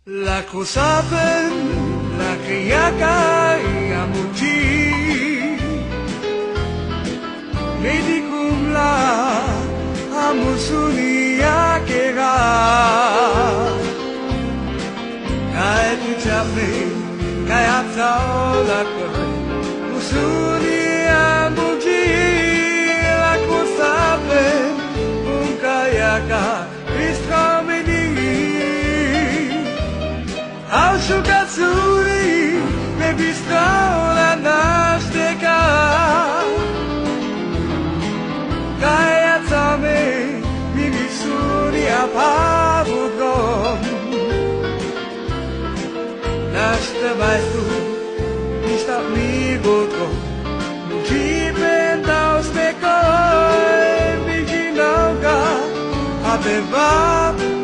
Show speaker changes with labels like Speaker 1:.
Speaker 1: La cosa ben, la criaca e amuti Vedi cum la amusunia che ga Kai tu chape, kai atao la koi Musunia amuti La cosa ben, un kayaka Asciugazzuri, le pistole nastica Gaia zame, mi visuni a pavudom Nasta weißt du, nicht auf mir godom Mugiben aus der Koi, mi ginauga, abevab